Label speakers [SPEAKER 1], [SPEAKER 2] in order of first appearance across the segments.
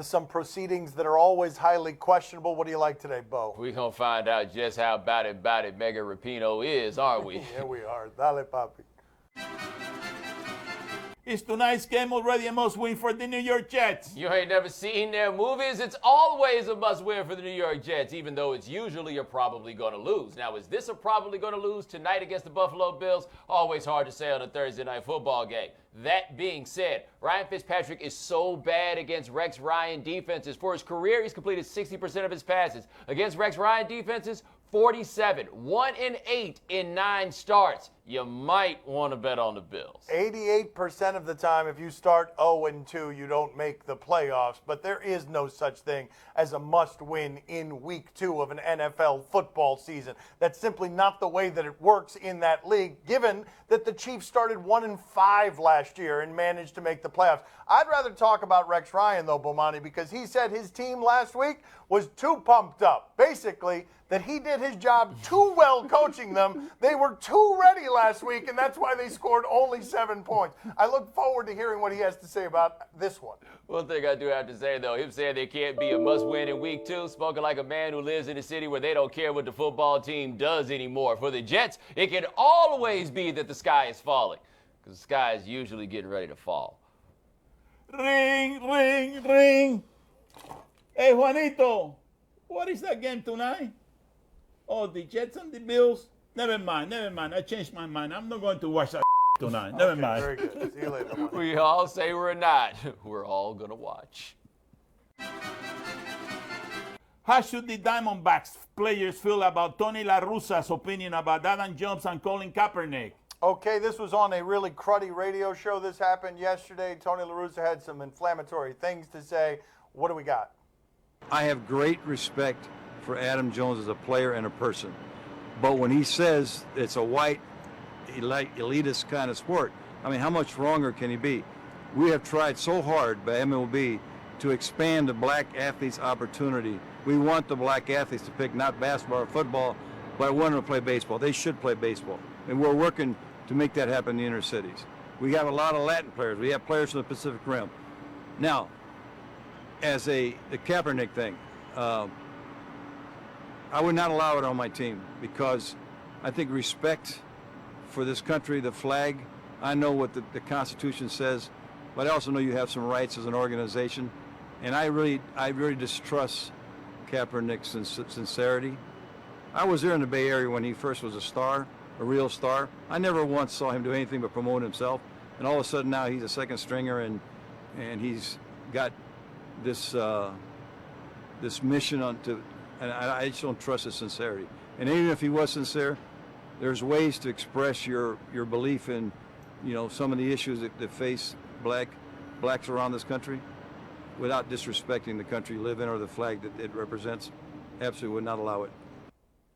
[SPEAKER 1] some proceedings that are always highly questionable. What do you like today, Bo?
[SPEAKER 2] We're going to find out just how about it Mega Rapinoe is, aren't we?
[SPEAKER 1] Yeah, we are. Dale, papi.
[SPEAKER 3] Is tonight's game already a must-win for the New York Jets?
[SPEAKER 2] You ain't never seen their movies? It's always a must-win for the New York Jets, even though it's usually you're probably going to lose. Now, is this a probably going to lose tonight against the Buffalo Bills? Always hard to say on a Thursday night football game. That being said, Ryan Fitzpatrick is so bad against Rex Ryan defenses. For his career, he's completed 60% of his passes. Against Rex Ryan defenses, 47, 1 in 8 in 9 starts. You might want to bet on the Bills.
[SPEAKER 1] 88% of the time, if you start 0-2, you don't make the playoffs. But there is no such thing as a must-win in Week 2 of an NFL football season. That's simply not the way that it works in that league, given that the Chiefs started 1-5 last year and managed to make the playoffs. I'd rather talk about Rex Ryan, though, Bomani, because he said his team last week was too pumped up. Basically, that he did his job too well coaching them. They were too ready last week, and that's why they scored only 7 points. I look forward to hearing what he has to say about this one.
[SPEAKER 2] One thing I do have to say, though, him saying they can't be a must-win in Week 2, spoken like a man who lives in a city where they don't care what the football team does anymore. For the Jets, it can always be that the sky is falling, because the sky is usually getting ready to fall.
[SPEAKER 3] Ring, ring, ring. Hey, Juanito, what is that game tonight? Oh, the Jets and the Bills? Never mind. I changed my mind. I'm not going to watch that tonight. Never mind.
[SPEAKER 1] Very good. See you later.
[SPEAKER 2] We all say we're not. We're all going to watch.
[SPEAKER 3] How should the Diamondbacks players feel about Tony LaRussa's opinion about Adam Jones and Colin Kaepernick?
[SPEAKER 1] Okay, this was on a really cruddy radio show. This happened yesterday. Tony LaRussa had some inflammatory things to say. What do we got?
[SPEAKER 4] I have great respect for Adam Jones as a player and a person. But when he says it's a white, elitist kind of sport, I mean, how much wronger can he be? We have tried so hard by MLB to expand the black athletes' opportunity. We want the black athletes to pick not basketball or football, but I want them to play baseball. They should play baseball. And we're working to make that happen in the inner cities. We have a lot of Latin players. We have players from the Pacific Rim. Now, as the Kaepernick thing, I would not allow it on my team because I think respect for this country, the flag, I know what the Constitution says, but I also know you have some rights as an organization, and I really distrust Kaepernick's sincerity. I was there in the Bay Area when he first was a star, a real star. I never once saw him do anything but promote himself, and all of a sudden now he's a second stringer and he's got this this mission and I just don't trust his sincerity. And even if he was sincere, there's ways to express your belief in, some of the issues that face blacks around this country without disrespecting the country you live in or the flag that it represents. Absolutely would not allow it.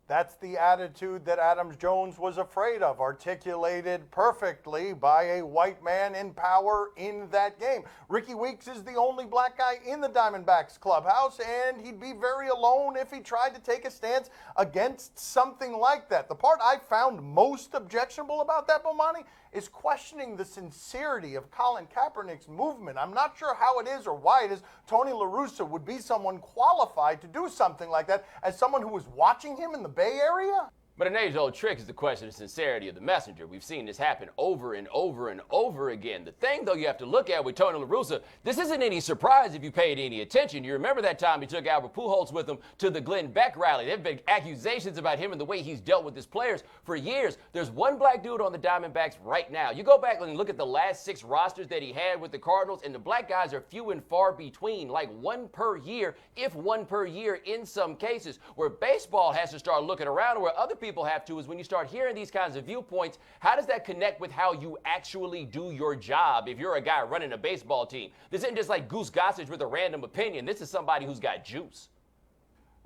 [SPEAKER 1] That's the attitude that Adam Jones was afraid of, articulated perfectly by a white man in power in that game. Ricky Weeks is the only black guy in the Diamondbacks clubhouse, and he'd be very alone if he tried to take a stance against something like that. The part I found most objectionable about that, Bomani, is questioning the sincerity of Colin Kaepernick's movement. I'm not sure how it is or why it is Tony LaRussa would be someone qualified to do something like that as someone who was watching him in the Bay Area.
[SPEAKER 2] But an age-old trick is the question of sincerity of the messenger. We've seen this happen over and over and over again. The thing, though, you have to look at with Tony LaRussa, this isn't any surprise if you paid any attention. You remember that time he took Albert Pujols with him to the Glenn Beck rally. There have been accusations about him and the way he's dealt with his players for years. There's one black dude on the Diamondbacks right now. You go back and look at the last 6 rosters that he had with the Cardinals, and the black guys are few and far between, like 1 per year, if 1 per year in some cases. Where baseball has to start looking around, where other people have to, is when you start hearing these kinds of viewpoints, how does that connect with how you actually do your job if you're a guy running a baseball team? This isn't just like Goose Gossage with a random opinion. This is somebody who's got juice.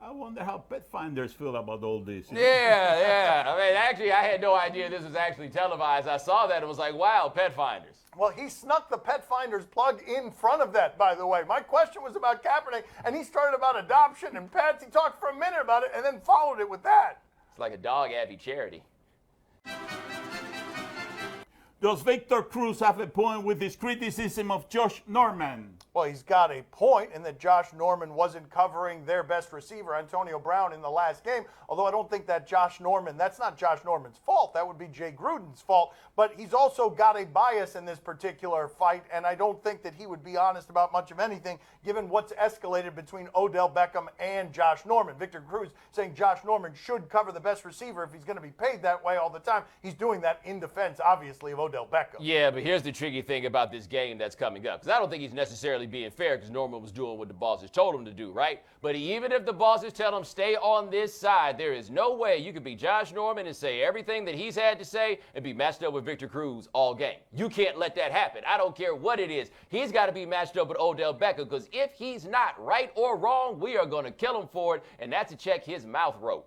[SPEAKER 3] I wonder how pet finders feel about all this.
[SPEAKER 2] Yeah. I mean, actually, I had no idea this was actually televised. I saw that and was like, wow, pet finders.
[SPEAKER 1] Well, he snuck the pet finders plug in front of that, by the way. My question was about Kaepernick, and he started about adoption and pets. He talked for a minute about it and then followed it with that.
[SPEAKER 2] It's like a dog-happy charity.
[SPEAKER 3] Does Victor Cruz have a point with his criticism of Josh Norman?
[SPEAKER 1] Well, he's got a point in that Josh Norman wasn't covering their best receiver, Antonio Brown, in the last game. Although I don't think that that's not Josh Norman's fault. That would be Jay Gruden's fault. But he's also got a bias in this particular fight, and I don't think that he would be honest about much of anything, given what's escalated between Odell Beckham and Josh Norman. Victor Cruz saying Josh Norman should cover the best receiver if he's going to be paid that way all the time. He's doing that in defense, obviously, of Odell Beckham.
[SPEAKER 2] Yeah, but here's the tricky thing about this game that's coming up, because I don't think he's necessarily being fair, because Norman was doing what the bosses told him to do, right? But even if the bosses tell him stay on this side, there is no way you could be Josh Norman and say everything that he's had to say and be matched up with Victor Cruz all game. You can't let that happen. I don't care what it is. He's got to be matched up with Odell Beckham, because if he's not, right or wrong, we are going to kill him for it, and that's a check his mouth wrote.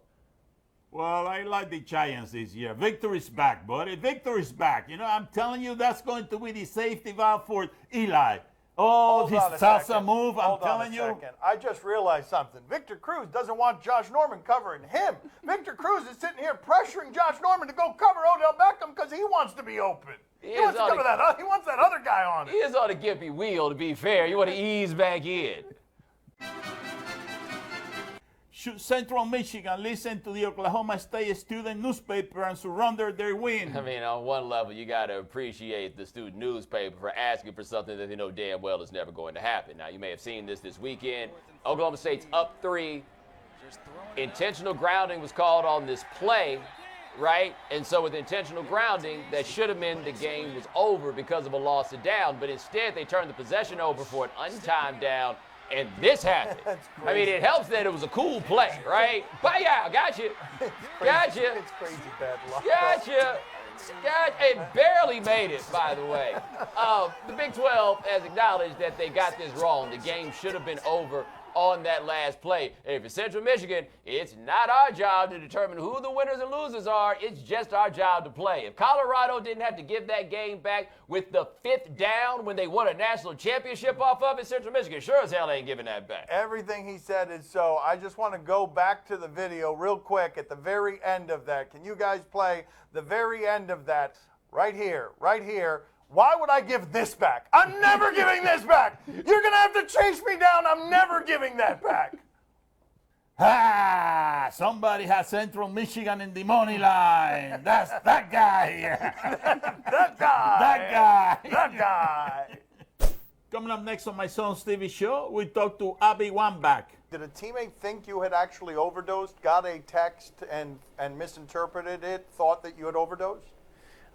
[SPEAKER 3] Well, I like the Giants this year. Victor is back, buddy. Victor is back. You know, I'm telling you, that's going to be the safety valve for Eli. Oh, this salsa move, I'm telling you.
[SPEAKER 1] I just realized something. Victor Cruz doesn't want Josh Norman covering him. Victor Cruz is sitting here pressuring Josh Norman to go cover Odell Beckham because he wants to be open. He wants to cover that. He wants that other guy on it.
[SPEAKER 2] He is on a gimpy wheel, to be fair. You want to ease back in.
[SPEAKER 3] Should Central Michigan listen to the Oklahoma State student newspaper and surrender their win?
[SPEAKER 2] I mean, on one level, you got to appreciate the student newspaper for asking for something that they know damn well is never going to happen. Now, you may have seen this weekend. Oklahoma State's up 3. Intentional grounding was called on this play, right? And so with intentional grounding, that should have meant the game was over because of a loss of down. But instead, they turned the possession over for an untimed down. And this happened. I mean, it helps that it was a cool play, right? Bye-ya, gotcha. Gotcha.
[SPEAKER 1] It's crazy bad luck.
[SPEAKER 2] Gotcha. It barely made it, by the way. The Big 12 has acknowledged that they got this wrong. The game should have been over on that last play. And if it's Central Michigan, it's not our job to determine who the winners and losers are. It's just our job to play. If Colorado didn't have to give that game back with the 5th down when they won a national championship off of it, Central Michigan sure as hell ain't giving that back.
[SPEAKER 1] Everything he said is so. I just want to go back to the video real quick at the very end of that. Can you guys play the very end of that right here, right here? Why would I give this back? I'm never giving this back. You're going to have to chase me down. I'm never giving that back.
[SPEAKER 3] Ah, somebody has Central Michigan in the money line. That's that guy here.
[SPEAKER 1] That guy.
[SPEAKER 3] That guy.
[SPEAKER 1] That guy.
[SPEAKER 3] Coming up next on my son's TV show, we talk to Abby Wambach.
[SPEAKER 1] Did a teammate think you had actually overdosed, got a text and misinterpreted it, thought that you had overdosed?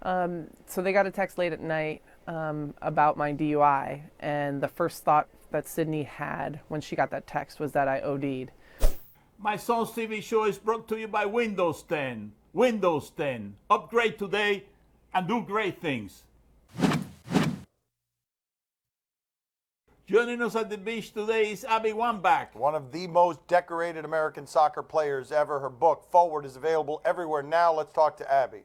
[SPEAKER 5] So they got a text late at night about my DUI, and the first thought that Sydney had when she got that text was that I OD'd.
[SPEAKER 3] My son's TV show is brought to you by Windows 10. Windows 10. Upgrade today and do great things. Joining us at the beach today is Abby Wambach.
[SPEAKER 1] One of the most decorated American soccer players ever. Her book, Forward, is available everywhere now. Let's talk to Abby.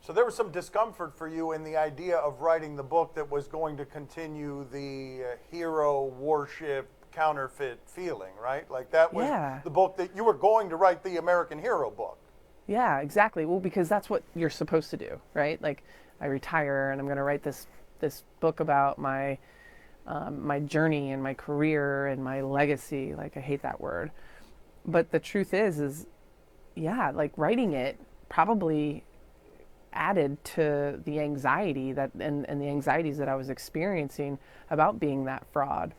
[SPEAKER 1] So there was some discomfort for you in the idea of writing the book that was going to continue the hero worship counterfeit feeling, right? Like that was the book that you were going to write, the American Hero book.
[SPEAKER 5] Yeah, exactly. Well, because that's what you're supposed to do, right? Like I retire and I'm going to write this book about my my journey and my career and my legacy. Like I hate that word. But the truth is yeah, like writing it probably added to the anxiety that and the anxieties that I was experiencing about being that fraud.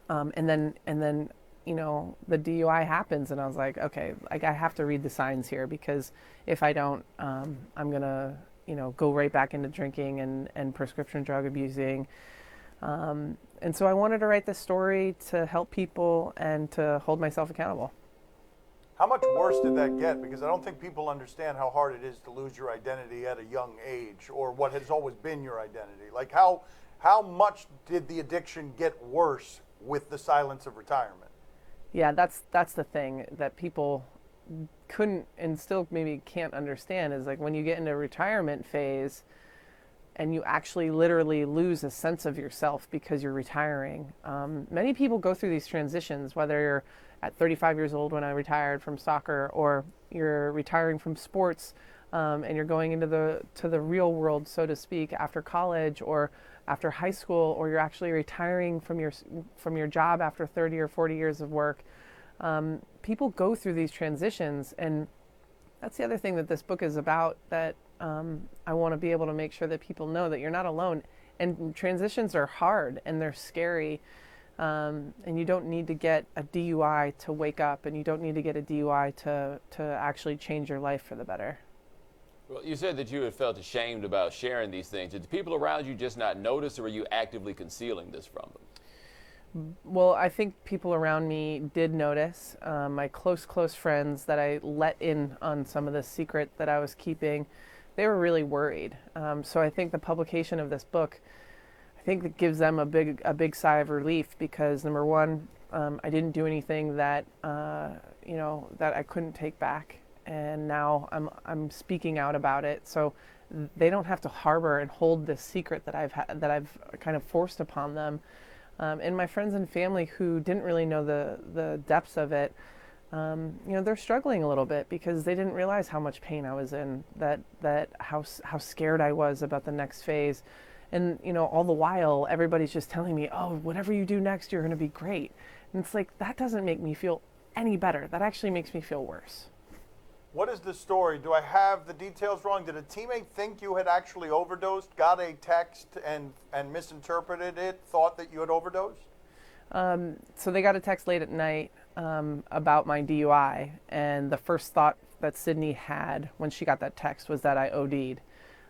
[SPEAKER 5] And then you know, the DUI happens and I was like, okay, like I have to read the signs here, because if I don't, I'm gonna, you know, go right back into drinking and prescription drug abusing. And so I wanted to write this story to help people and to hold myself accountable.
[SPEAKER 1] How much worse did that get? Because I don't think people understand how hard it is to lose your identity at a young age, or what has always been your identity. Like how much did the addiction get worse with the silence of retirement?
[SPEAKER 5] Yeah, that's the thing that people couldn't and still maybe can't understand, is like when you get into a retirement phase and you actually literally lose a sense of yourself because you're retiring. Many people go through these transitions, whether you're at 35 years old when I retired from soccer, or you're retiring from sports and you're going into the real world, so to speak, after college, or after high school, or you're actually retiring from your job after 30 or 40 years of work. People go through these transitions, and that's the other thing that this book is about, that I want to be able to make sure that people know that you're not alone. And transitions are hard and they're scary. And you don't need to get a DUI to wake up, and you don't need to get a DUI to actually change your life for the better.
[SPEAKER 2] Well, you said that you had felt ashamed about sharing these things. Did the people around you just not notice, or were you actively concealing this from them?
[SPEAKER 5] Well, I think people around me did notice. My close friends that I let in on some of the secret that I was keeping, they were really worried. So I think the publication of this book, I think it gives them a big sigh of relief, because number one, I didn't do anything that that I couldn't take back, and now I'm speaking out about it. So they don't have to harbor and hold this secret that I've kind of forced upon them. And my friends and family who didn't really know the depths of it, they're struggling a little bit, because they didn't realize how much pain I was in, that how scared I was about the next phase. And, all the while, everybody's just telling me, oh, whatever you do next, you're going to be great. And it's like, that doesn't make me feel any better. That actually makes me feel worse.
[SPEAKER 1] What is the story? Do I have the details wrong? Did a teammate think you had actually overdosed, got a text and misinterpreted it, thought that you had overdosed?
[SPEAKER 5] So they got a text late at night about my DUI, and the first thought that Sydney had when she got that text was that I OD'd,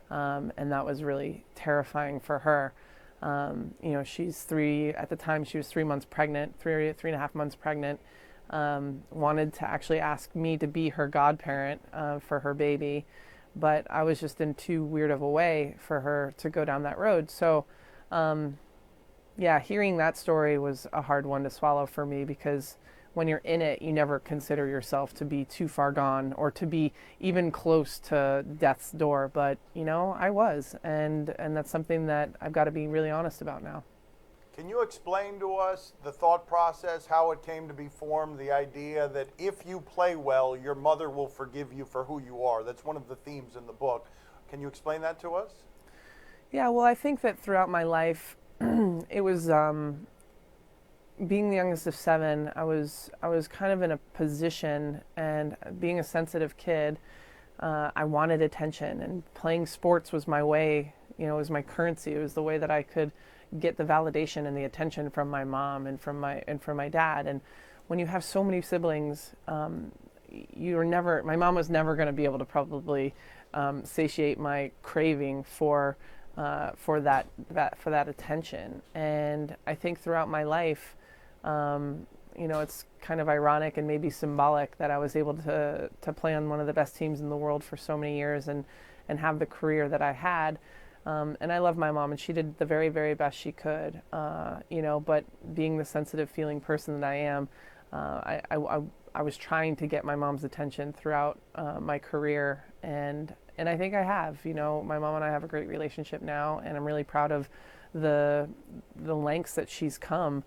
[SPEAKER 5] and that was really terrifying for her. She's at the time she was 3 months pregnant, 3.5 months pregnant. Wanted to actually ask me to be her godparent for her baby, but I was just in too weird of a way for her to go down that road. So, hearing that story was a hard one to swallow for me, because when you're in it, you never consider yourself to be too far gone or to be even close to death's door. But, I was, and that's something that I've got to be really honest about now.
[SPEAKER 1] Can you explain to us the thought process, how it came to be formed, the idea that if you play well, your mother will forgive you for who you are? That's one of the themes in the book. Can you explain that to us?
[SPEAKER 5] Yeah, well, I think that throughout my life, it was being the youngest of 7, I was kind of in a position, and being a sensitive kid, I wanted attention, and playing sports was my way, it was my currency. It was the way that I could get the validation and the attention from my mom and from my dad. And when you have so many siblings, my mom was never going to be able to probably satiate my craving for that attention. And I think throughout my life, it's kind of ironic and maybe symbolic that I was able to play on one of the best teams in the world for so many years and have the career that I had. And I love my mom, and she did the very, very best she could, but being the sensitive feeling person that I am, I was trying to get my mom's attention throughout my career, and I think I have. My mom and I have a great relationship now, and I'm really proud of the lengths that she's come.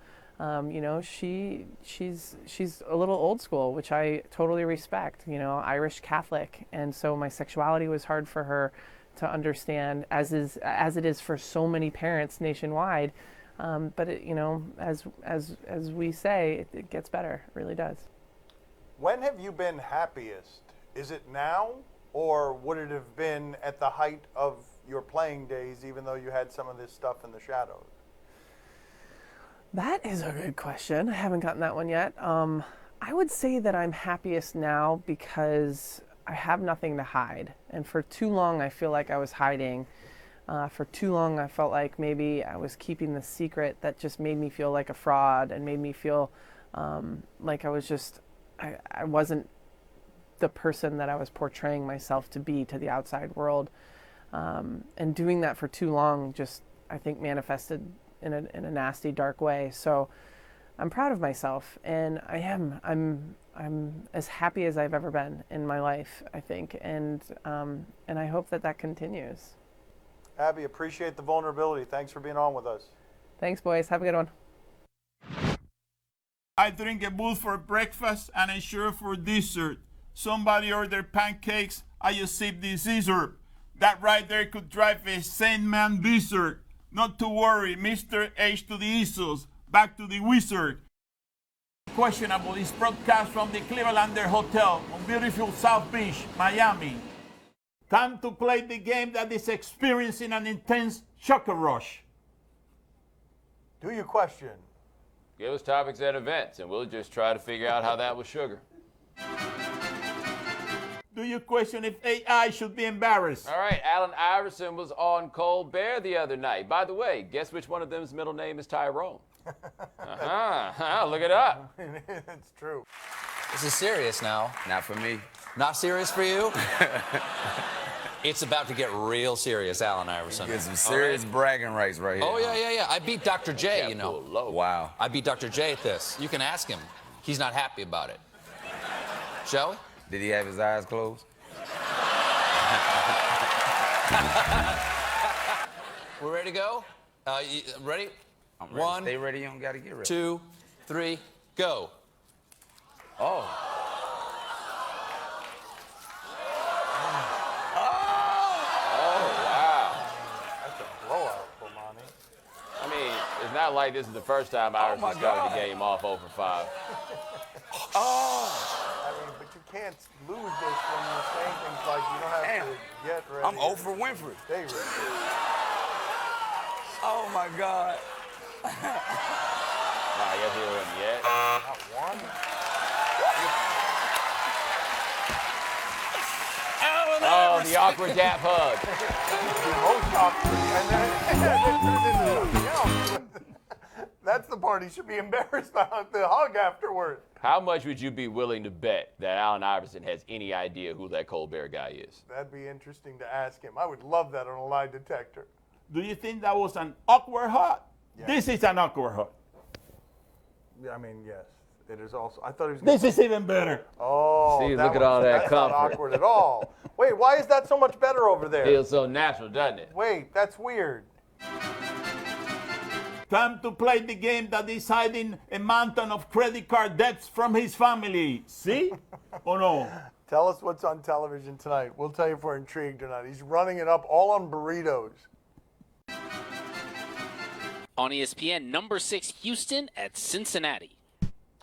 [SPEAKER 5] She's a little old school, which I totally respect, Irish Catholic, and so my sexuality was hard for her to understand, as it is for so many parents nationwide. But as we say, it gets better. It really does.
[SPEAKER 1] When have you been happiest? Is it now, or would it have been at the height of your playing days, even though you had some of this stuff in the shadows?
[SPEAKER 5] That is a good question. I haven't gotten that one yet. I would say that I'm happiest now because I have nothing to hide. And for too long, I feel like I was hiding. For too long, I felt like maybe I was keeping the secret that just made me feel like a fraud and made me feel like I wasn't the person that I was portraying myself to be to the outside world. And doing that for too long just, I think, manifested in a nasty, dark way. So I'm proud of myself, and I'm as happy as I've ever been in my life, I think, and I hope that continues.
[SPEAKER 1] Abby, appreciate the vulnerability. Thanks for being on with us.
[SPEAKER 5] Thanks, boys. Have a good one.
[SPEAKER 3] I drink a bull for breakfast and a syrup for dessert. Somebody ordered pancakes, I just sip the scissor. That right there could drive a sane man berserk. Not to worry, Mr. H to the Isos. Back to the wizard. Questionable is broadcast from the Clevelander Hotel on beautiful South Beach, Miami. Time to play the game that is experiencing an intense sugar rush.
[SPEAKER 1] Do your question.
[SPEAKER 2] Give us topics and events, and we'll just try to figure out how that was sugar.
[SPEAKER 3] Do you question if AI should be embarrassed?
[SPEAKER 2] All right, Allen Iverson was on Colbert the other night. By the way, guess which one of them's middle name is Tyrone? Look it up.
[SPEAKER 1] It's true.
[SPEAKER 6] This is serious now.
[SPEAKER 7] Not for me.
[SPEAKER 6] Not serious for you? It's about to get real serious, Allen Iverson.
[SPEAKER 7] Get some serious bragging rights right here.
[SPEAKER 6] Oh, yeah. I beat Dr. J, you know.
[SPEAKER 7] Wow.
[SPEAKER 6] I beat Dr. J at this. You can ask him. He's not happy about it. Shall we?
[SPEAKER 7] Did he have his eyes closed?
[SPEAKER 6] We're ready to go? Ready?
[SPEAKER 7] I'm ready.
[SPEAKER 6] One,
[SPEAKER 7] Stay ready. You don't got to get ready.
[SPEAKER 6] 2, 3, go.
[SPEAKER 7] Oh.
[SPEAKER 1] That's a blowout, Bomani.
[SPEAKER 2] I mean, it's not like this is the first time Iverson started the game off 0 for 5.
[SPEAKER 1] I mean, but you can't lose this when you're saying things like you don't have to get ready.
[SPEAKER 7] I'm 0 for Winfrey.
[SPEAKER 1] Stay ready.
[SPEAKER 7] Oh, my God.
[SPEAKER 2] Nah, I guess he wasn't yet.
[SPEAKER 1] Not one.
[SPEAKER 2] Oh, the awkward dap hug.
[SPEAKER 1] The most awkward. And then it turned into something else. That's the part he should be embarrassed about, the hug afterward.
[SPEAKER 2] How much would you be willing to bet that Allen Iverson has any idea who that Colbert guy is?
[SPEAKER 1] That'd be interesting to ask him. I would love that on a lie detector.
[SPEAKER 3] Do you think that was an awkward hug?
[SPEAKER 1] Yeah.
[SPEAKER 3] This is an awkward hug.
[SPEAKER 1] Yeah, I mean, yes. It is also. I thought he was.
[SPEAKER 3] This is even better.
[SPEAKER 1] Oh,
[SPEAKER 2] See, look at all that
[SPEAKER 1] that's not
[SPEAKER 2] comfort.
[SPEAKER 1] awkward at all. Wait, why is that so much better over there?
[SPEAKER 2] Feels so natural, doesn't it?
[SPEAKER 1] Wait, that's weird.
[SPEAKER 3] Time to play the game that is hiding a mountain of credit card debts from his family. See? Or no?
[SPEAKER 1] Tell us what's on television tonight. We'll tell you if we're intrigued or not. He's running it up all on burritos.
[SPEAKER 8] On ESPN, number 6, Houston at Cincinnati.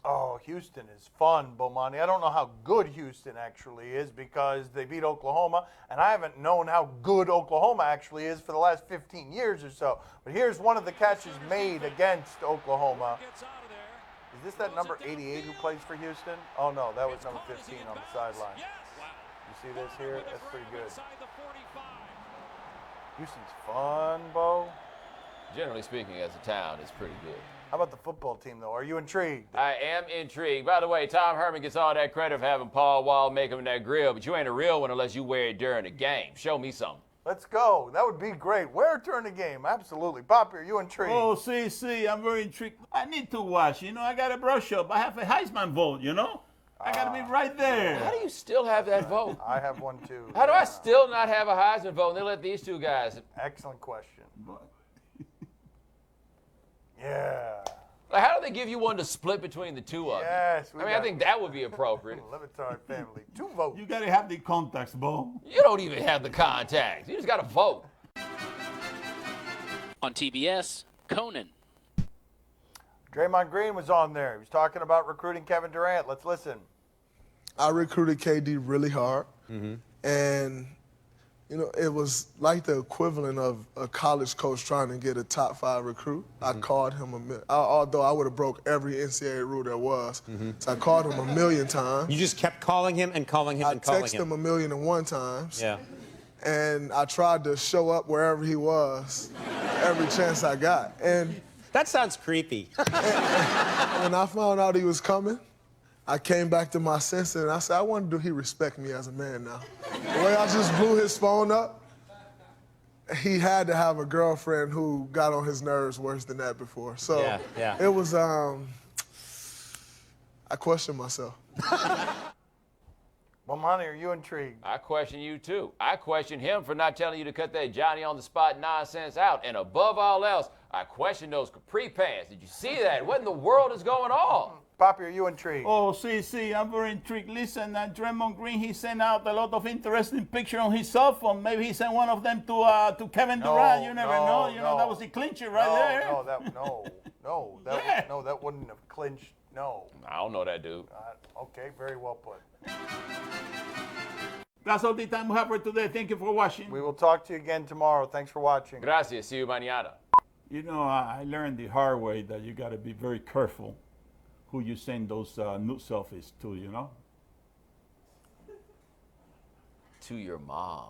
[SPEAKER 1] Oh, Houston is fun, Bomani. I don't know how good Houston actually is because they beat Oklahoma, and I haven't known how good Oklahoma actually is for the last 15 years or so. But here's one of the catches made against Oklahoma. Is this that number 88 who plays for Houston? Oh, no, that was number 15 on the sideline. You see this here? That's pretty good. Houston's fun, Bo.
[SPEAKER 2] Generally speaking, as a town, it's pretty good.
[SPEAKER 1] How about the football team, though? Are you intrigued?
[SPEAKER 2] I am intrigued. By the way, Tom Herman gets all that credit for having Paul Wall make him that grill, but you ain't a real one unless you wear it during the game. Show me something.
[SPEAKER 1] Let's go. That would be great. Wear it during the game. Absolutely. Poppy, are you intrigued?
[SPEAKER 3] Oh, see, I'm very intrigued. I need to watch. You know, I got to brush up. I have a Heisman vote, you know? I got to be right there.
[SPEAKER 2] How do you still have that vote?
[SPEAKER 1] I have one, too.
[SPEAKER 2] How do I still not have a Heisman vote and they let these two guys?
[SPEAKER 1] Excellent question. Yeah.
[SPEAKER 2] Like, how do they give you one to split between the two of them?
[SPEAKER 1] Yes.
[SPEAKER 2] I think that would be appropriate.
[SPEAKER 1] Levitard family. 2 votes.
[SPEAKER 3] You got to have the contacts, Bo.
[SPEAKER 2] You don't even have the contacts. You just got to vote.
[SPEAKER 8] On TBS, Conan.
[SPEAKER 1] Draymond Green was on there. He was talking about recruiting Kevin Durant. Let's listen.
[SPEAKER 9] I recruited KD really hard, and you know, it was like the equivalent of a college coach trying to get a top 5 recruit. I called him although I would have broke every NCAA rule there was. So I called him a million times.
[SPEAKER 10] You just kept calling him and calling him and calling him.
[SPEAKER 9] I texted him 1,000,001 times.
[SPEAKER 10] Yeah.
[SPEAKER 9] And I tried to show up wherever he was every chance I got. And
[SPEAKER 10] That sounds creepy.
[SPEAKER 9] when I found out he was coming, I came back to my senses and I said, I wonder, do he respect me as a man now? The way I just blew his phone up, he had to have a girlfriend who got on his nerves worse than that before. So
[SPEAKER 10] Yeah.
[SPEAKER 9] it was, I questioned myself.
[SPEAKER 1] Well, Monty, are you intrigued?
[SPEAKER 2] I question you, too. I question him for not telling you to cut that Johnny-on-the-spot nonsense out. And above all else, I question those capri pants. Did you see that? What in the world is going on?
[SPEAKER 1] Poppy, are you intrigued?
[SPEAKER 3] Oh, see, I'm very intrigued. Listen, Draymond Green, he sent out a lot of interesting pictures on his cell phone. Maybe he sent one of them to Kevin Durant. You never know. You know, that was the clincher right there.
[SPEAKER 1] That wouldn't have clinched. No.
[SPEAKER 2] I don't know that dude.
[SPEAKER 1] Okay, very well put.
[SPEAKER 3] That's all the time we have for today. Thank you for watching.
[SPEAKER 1] We will talk to you again tomorrow. Thanks for watching.
[SPEAKER 2] Gracias. See you mañana.
[SPEAKER 3] You know, I learned the hard way that you got to be very careful who you send those nude selfies to, you know?
[SPEAKER 2] To your mom.